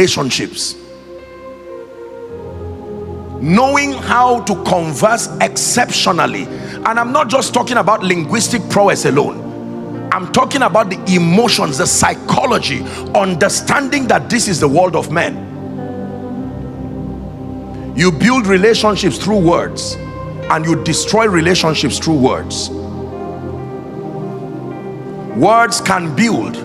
relationships. Knowing how to converse exceptionally. And I'm not just talking about linguistic prowess alone. I'm talking about the emotions, the psychology, understanding that this is the world of men. You build relationships through words, and you destroy relationships through words. Words can build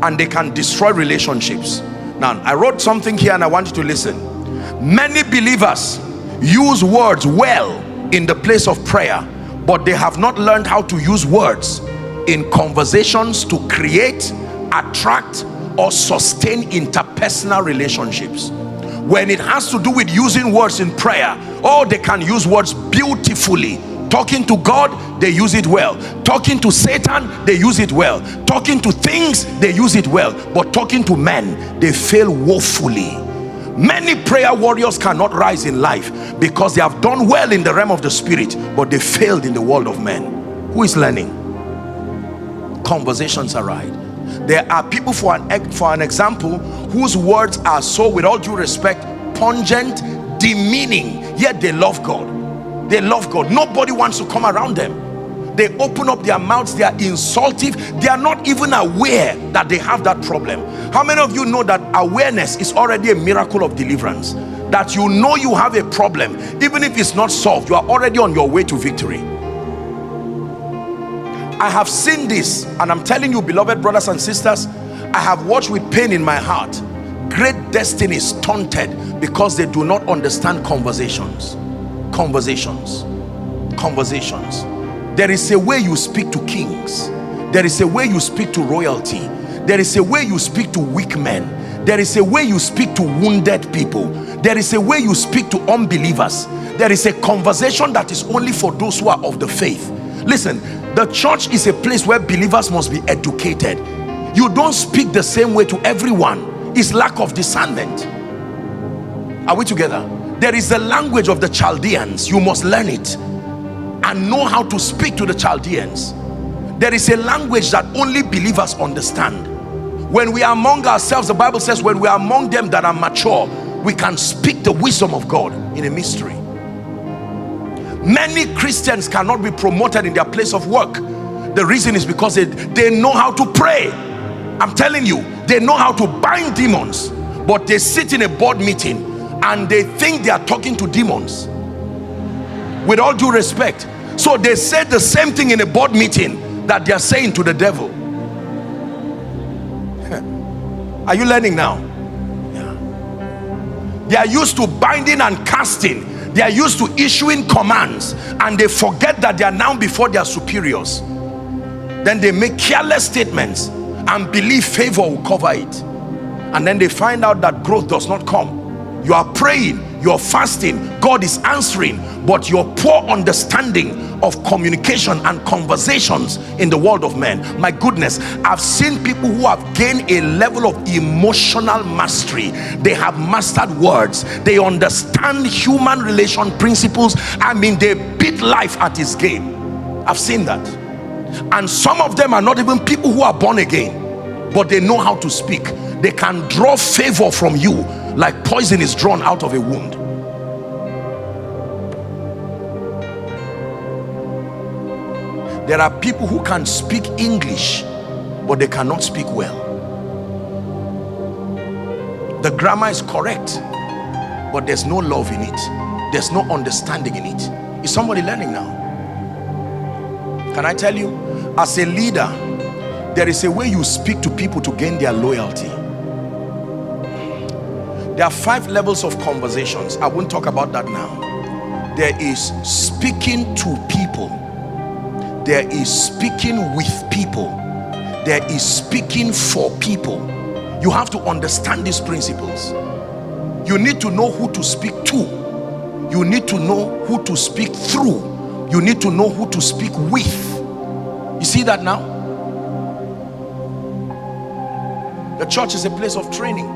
and they can destroy relationships. Now, I wrote something here and I want you to listen. Many believers use words well in the place of prayer, but they have not learned how to use words in conversations to create, attract, or sustain interpersonal relationships. When it has to do with using words in prayer, oh, they can use words beautifully. Talking to God, they use it well. Talking to Satan, they use it well. Talking to things, they use it well. But talking to men, they fail woefully. Many prayer warriors cannot rise in life because they have done well in the realm of the spirit, but they failed in the world of men. Who is learning? Conversations are right. There are people, for an example, whose words are so, with all due respect, pungent, demeaning, yet they love God. They love God. Nobody wants to come around them. They open up their mouths, they are insultive, they are not even aware that they have that problem. How many of you know that awareness is already a miracle of deliverance? That you know you have a problem, even if it's not solved, you are already on your way to victory. I have seen this, and I'm telling you, beloved brothers and sisters, I have watched with pain in my heart great destinies stunted because they do not understand conversations. Conversations. There is a way you speak to kings. There is a way you speak to royalty. There is a way you speak to weak men. There is a way you speak to wounded people. There is a way you speak to unbelievers. There is a conversation that is only for those who are of the faith. Listen, the church is a place where believers must be educated. You don't speak the same way to everyone. It's lack of discernment. Are we together? There is the language of the Chaldeans. You must learn it and know how to speak to the Chaldeans. There is a language that only believers understand. When we are among ourselves, the Bible says, when we are among them that are mature, we can speak the wisdom of God in a mystery. Many Christians cannot be promoted in their place of work. The reason is because they know how to pray. I'm telling you, they know how to bind demons, but they sit in a board meeting and they think they are talking to demons. With all due respect, so they say the same thing in a board meeting that they are saying to the devil. Are you learning now? Yeah. They are used to binding and casting. They are used to issuing commands, and they forget that they are now before their superiors. Then they make careless statements and believe favor will cover it, and then they find out that growth does not come. You are praying, you are fasting, God is answering, but your poor understanding of communication and conversations in the world of men. My goodness, I've seen people who have gained a level of emotional mastery. They have mastered words. They understand human relation principles. I mean, they beat life at its game. I've seen that. And some of them are not even people who are born again, but they know how to speak. They can draw favor from you like poison is drawn out of a wound. There are people who can speak English, but they cannot speak well. The grammar is correct, but there's no love in it. There's no understanding in it. Is somebody learning now? Can I tell you, as a leader, there is a way you speak to people to gain their loyalty. There are 5 levels of conversations. I won't talk about that now. There is speaking to people. There is speaking with people. There is speaking for people. You have to understand these principles. You need to know who to speak to. You need to know who to speak through. You need to know who to speak with. You see that now? The church is a place of training.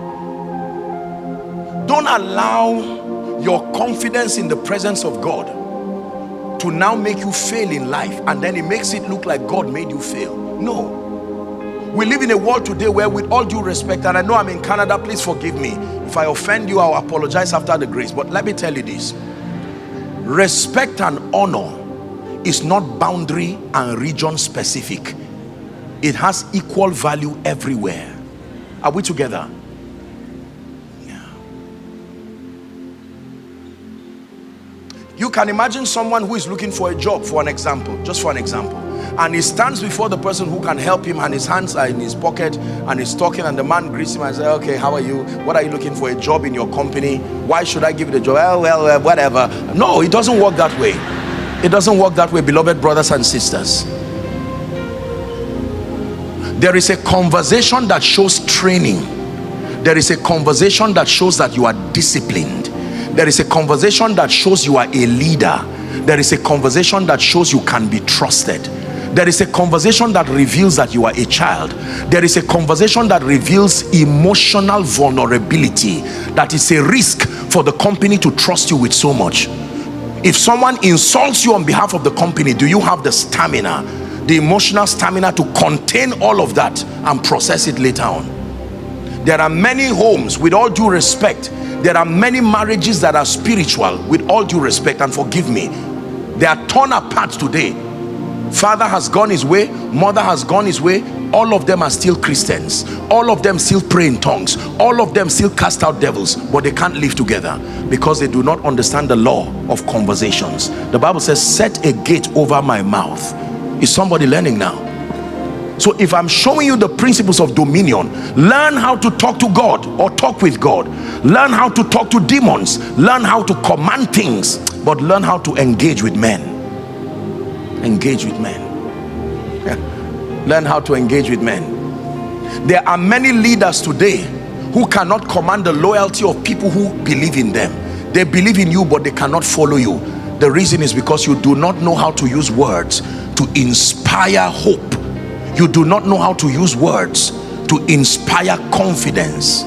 Don't allow your confidence in the presence of God to now make you fail in life, and then it makes it look like God made you fail. No. We live in a world today where, with all due respect, and I know I'm in Canada, please forgive me if I offend you, I'll apologize after the grace, but let me tell you this: respect and honor is not boundary and region specific. It has equal value everywhere. Are we together? Yeah. You can imagine someone who is looking for a job, for an example, just for an example, and he stands before the person who can help him, and his hands are in his pocket, and he's talking, and the man greets him and says, okay, how are you? What are you looking for? A job in your company? Why should I give you the job? Well, whatever. No, it doesn't work that way. It doesn't work that way, beloved brothers and sisters. There is a conversation that shows training. There is a conversation that shows that you are disciplined. There is a conversation that shows you are a leader. There is a conversation that shows you can be trusted. There is a conversation that reveals that you are a child. There is a conversation that reveals emotional vulnerability, that is a risk for the company to trust you with so much. If someone insults you on behalf of the company, do you have the stamina, the emotional stamina to contain all of that and process it later on? There are many homes, with all due respect, there are many marriages that are spiritual, with all due respect, and forgive me, they are torn apart today. Father has gone his way, mother has gone his way, all of them are still Christians, all of them still pray in tongues, all of them still cast out devils, but they can't live together because they do not understand the law of conversations. The Bible says, set a gate over my mouth. Is somebody learning now? So if I'm showing you the principles of dominion, learn how to talk to God or talk with God. Learn how to talk to demons. Learn how to command things, but learn how to engage with men. Engage with men. Learn how to engage with men. There are many leaders today who cannot command the loyalty of people who believe in them. They believe in you, but they cannot follow you. The reason is because you do not know how to use words to inspire hope. You do not know how to use words to inspire confidence.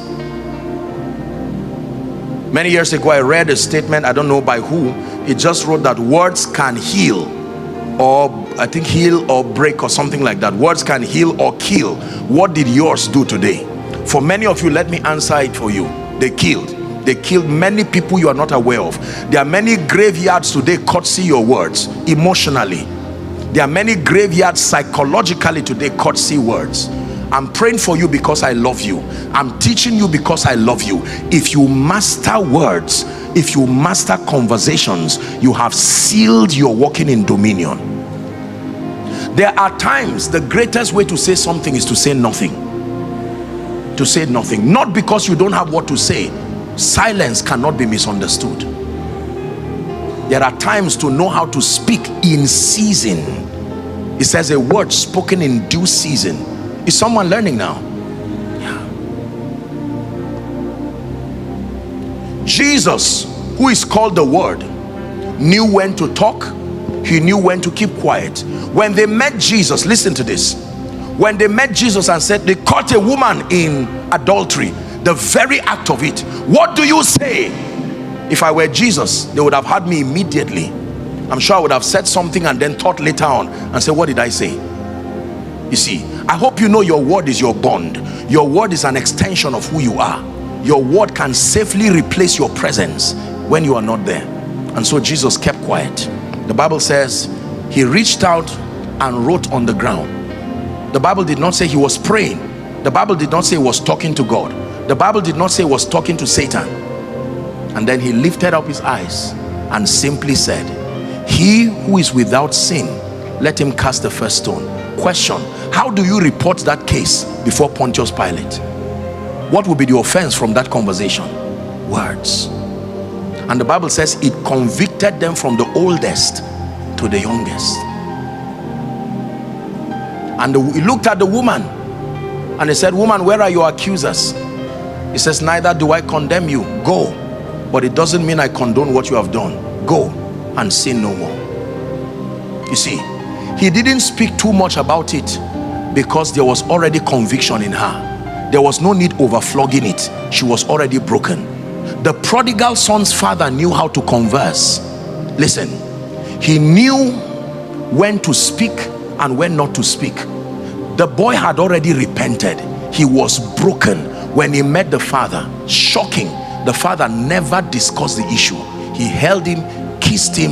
Many years ago, I read a statement, I don't know by who. It just wrote that words can heal, or I think heal or break or something like that. Words can heal or kill. What did yours do today? For many of you, let me answer it for you. They killed. They killed many people you are not aware of. There are many graveyards today courtesy your words, emotionally. There are many graveyards psychologically today courtesy words. I'm praying for you because I love you. I'm teaching you because I love you. If you master words, if you master conversations, you have sealed your walking in dominion. There are times the greatest way to say something is to say nothing. To say nothing. Not because you don't have what to say. Silence cannot be misunderstood. There are times to know how to speak in season. It says a word spoken in due season. Is someone learning now? Yeah. Jesus, who is called the Word, knew when to talk. He knew when to keep quiet. When they met Jesus, listen to this. When they met Jesus and said they caught a woman in adultery, the very act of it, what do you say? If I were Jesus, they would have had me immediately. I'm sure I would have said something and then thought later on and say, what did I say? You see, I hope you know your word is your bond. Your word is an extension of who you are. Your word can safely replace your presence when you are not there. And so Jesus kept quiet. The Bible says he reached out and wrote on the ground. The Bible did not say he was praying. The Bible did not say he was talking to God. The Bible did not say he was talking to Satan. And then he lifted up his eyes and simply said, he who is without sin, let him cast the first stone. Question: how do you report that case before Pontius Pilate? What will be the offense from that conversation? Words. And the Bible says it convicted them from the oldest to the youngest. And he looked at the woman and he said, woman, where are your accusers? He says, neither do I condemn you. Go. But it doesn't mean I condone what you have done. Go and sin no more. You see, he didn't speak too much about it because there was already conviction in her. There was no need over flogging it. She was already broken. The prodigal son's father knew how to converse. Listen, he knew when to speak and when not to speak. The boy had already repented. He was broken when he met the father. Shocking. The father never discussed the issue. He held him, kissed him,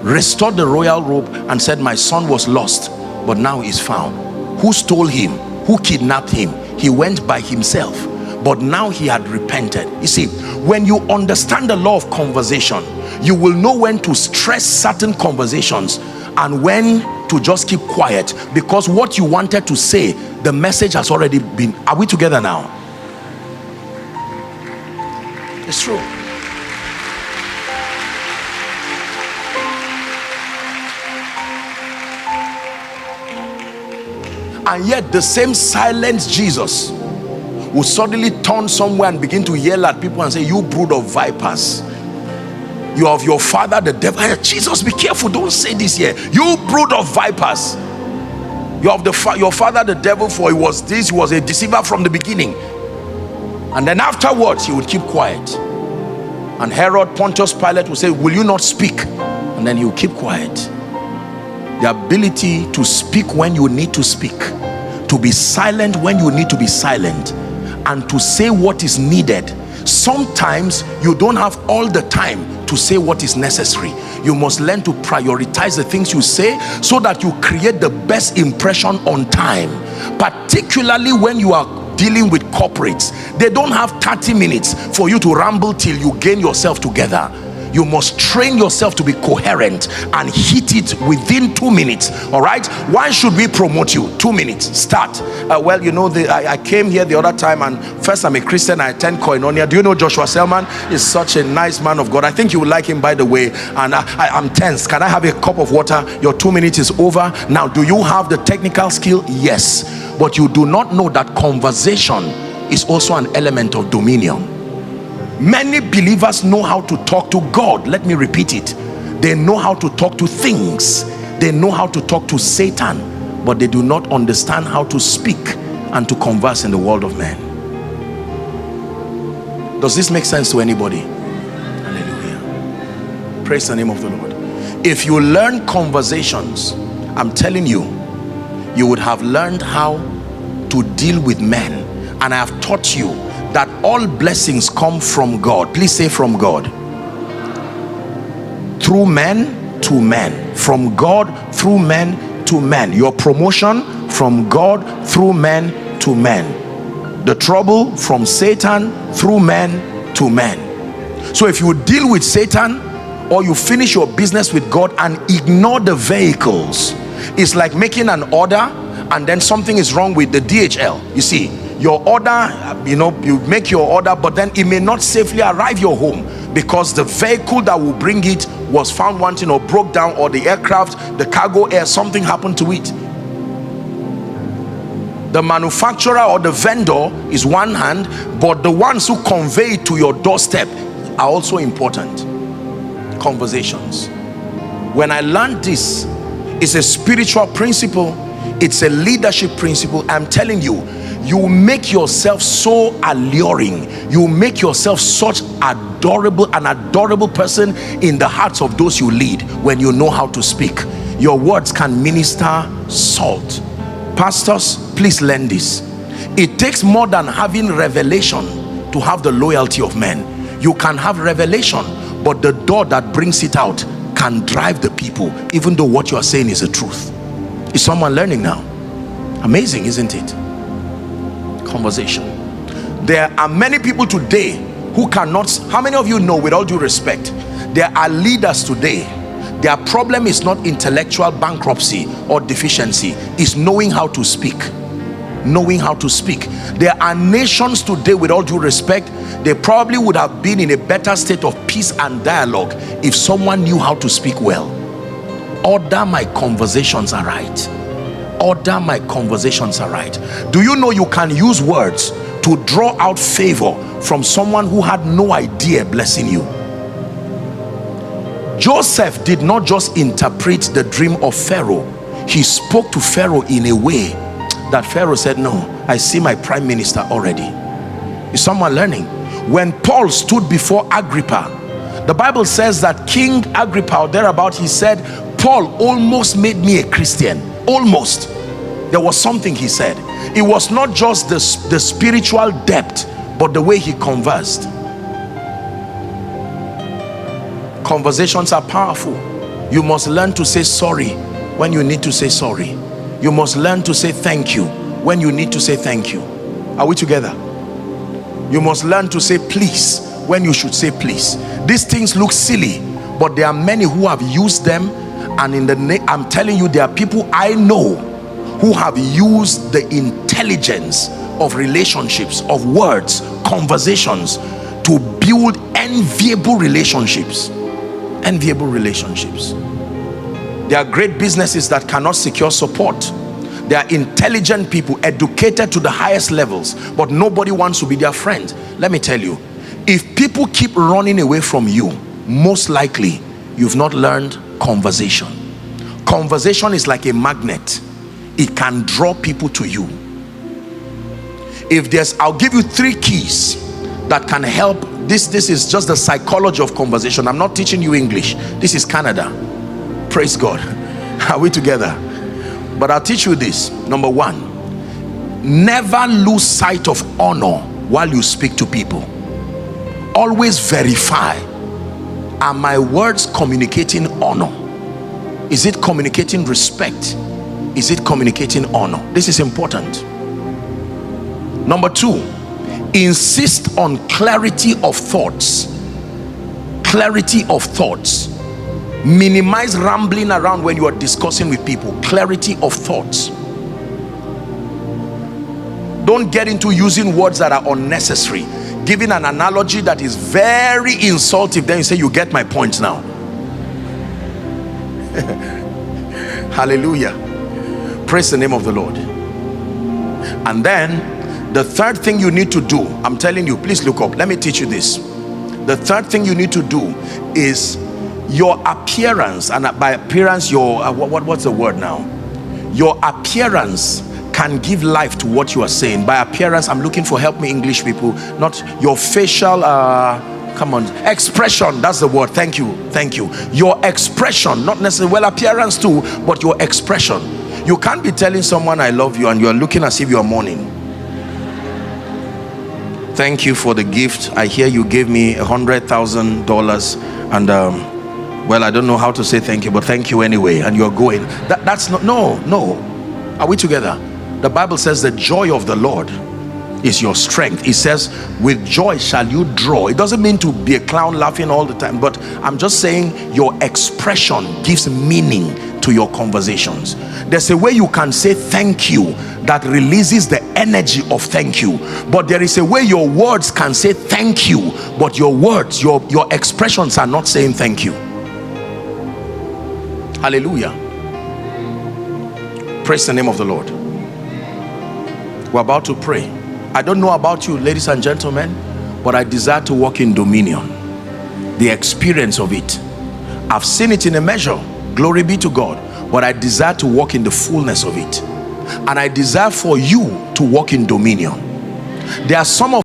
restored the royal robe, and said, my son was lost, but now he's found. Who stole him? Who kidnapped him? He went by himself, but now he had repented. You see, when you understand the law of conversation, you will know when to stress certain conversations and when to just keep quiet, because what you wanted to say, the message has already been. Are we together now? It's true. And yet the same silent Jesus will suddenly turn somewhere and begin to yell at people and say, you brood of vipers, you have your father the devil. Hey, Jesus, be careful, don't say this here. You brood of vipers, you have your father the devil, for he was a deceiver from the beginning. And then afterwards he would keep quiet, and Herod, Pontius Pilate would say, will you not speak? And then he would keep quiet. The ability to speak when you need to speak, to be silent when you need to be silent, and to say what is needed. Sometimes you don't have all the time to say what is necessary. You must learn to prioritize the things you say so that you create the best impression on time, particularly when you are dealing with corporates. They don't have 30 minutes for you to ramble till you gain yourself together. You must train yourself to be coherent and hit it within 2 minutes. All right, why should we promote you? 2 minutes, start. Well, you know, I came here the other time, and first, I'm a Christian, I attend Koinonia. Do you know Joshua Selman? Is such a nice man of God. I think you would like him, by the way. And I'm tense. Can I have a cup of water? Your 2 minutes is over. Now, do you have the technical skill? Yes, but you do not know that conversation is also an element of dominion. Many believers know how to talk to God. Let me repeat it. They know how to talk to things. They know how to talk to Satan, but they do not understand how to speak and to converse in the world of men. Does this make sense to anybody? Hallelujah. Praise the name of the Lord. If you learn conversations, I'm telling you, you would have learned how to deal with men. And I have taught you that all blessings come from God. Please say from God. Through men to men. From God through men to men. Your promotion from God through men to men. The trouble from Satan through men to men. So if you deal with Satan, or you finish your business with God and ignore the vehicles, it's like making an order and then something is wrong with the DHL. You see, your order, you know, you make your order, but then it may not safely arrive your home because the vehicle that will bring it was found wanting or broke down, or the aircraft, the cargo air, something happened to it. The manufacturer or the vendor is one hand, but the ones who convey it to your doorstep are also important. Conversations. When I learned this, it's a spiritual principle, it's a leadership principle. I'm telling you, you make yourself so alluring, you make yourself such an adorable person in the hearts of those you lead when you know how to speak. Your words can minister salt. Pastors, please learn this. It takes more than having revelation to have the loyalty of men. You can have revelation, but the door that brings it out can drive the people, even though what you are saying is the truth. Is someone learning now? Amazing, isn't it? Conversation. There are many people today who cannot. How many of you know, with all due respect, there are leaders today, their problem is not intellectual bankruptcy or deficiency, it's knowing how to speak. Knowing how to speak. There are nations today, with all due respect, they probably would have been in a better state of peace and dialogue if someone knew how to speak well. Order my conversations are right. Order my conversations are right. Do you know you can use words to draw out favor from someone who had no idea blessing you? Joseph did not just interpret the dream of Pharaoh. He spoke to Pharaoh in a way that Pharaoh said, no, I see my prime minister already. Is someone learning? When Paul stood before Agrippa, the Bible says that King Agrippa or thereabout, he said, Paul almost made me a Christian. Almost. There was something he said. It was not just the spiritual depth, but the way he conversed. Conversations are powerful. You must learn to say sorry when you need to say sorry. You must learn to say thank you when you need to say thank you. Are we together? You must learn to say please when you should say please. These things look silly, but there are many who have used them, and I'm telling you, there are people I know who have used the intelligence of relationships, of words, conversations, to build enviable relationships. Enviable relationships. There are great businesses that cannot secure support. There are intelligent people, educated to the highest levels, but nobody wants to be their friend. Let me tell you, if people keep running away from you, most likely you've not learned conversation. Conversation is like a magnet. It can draw people to you. I'll give you 3 keys that can help. This is just the psychology of conversation. I'm not teaching you English. This is Canada. Praise God. Are we together? But I'll teach you this. Number 1, never lose sight of honor while you speak to people. Always verify, are my words communicating honor? Is it communicating respect? Is it communicating honor? This is important. Number 2, insist on clarity of thoughts. Clarity of thoughts. Minimize rambling around when you are discussing with people. Clarity of thoughts. Don't get into using words that are unnecessary. Giving an analogy that is very insultive, then you say, you get my point now. Hallelujah. Praise the name of the Lord. And then the third thing you need to do, I'm telling you, please look up, let me teach you this. The third thing you need to do is your appearance. And by appearance, your what's the word now? Your appearance can give life to what you are saying. By appearance, I'm looking for, help me English people, not your facial come on, expression. That's the word. Thank you. Your expression, not necessarily, well, appearance too, but your expression. You can't be telling someone I love you and you're looking as if you're mourning. Thank you for the gift. I hear you gave me $100,000 and well, I don't know how to say thank you, but thank you anyway, and you're going. That's not, no. Are we together? The Bible says the joy of the Lord is your strength. It says with joy shall you draw. It doesn't mean to be a clown laughing all the time, but I'm just saying your expression gives meaning to your conversations. There's a way you can say thank you that releases the energy of thank you, but there is a way your words can say thank you, but your words, your expressions are not saying thank you. Hallelujah. Praise the name of the Lord. We're about to pray. I don't know about you, ladies and gentlemen, but I desire to walk in dominion. The experience of it, I've seen it in a measure, glory be to God, but I desire to walk in the fullness of it. And I desire for you to walk in dominion. There are some of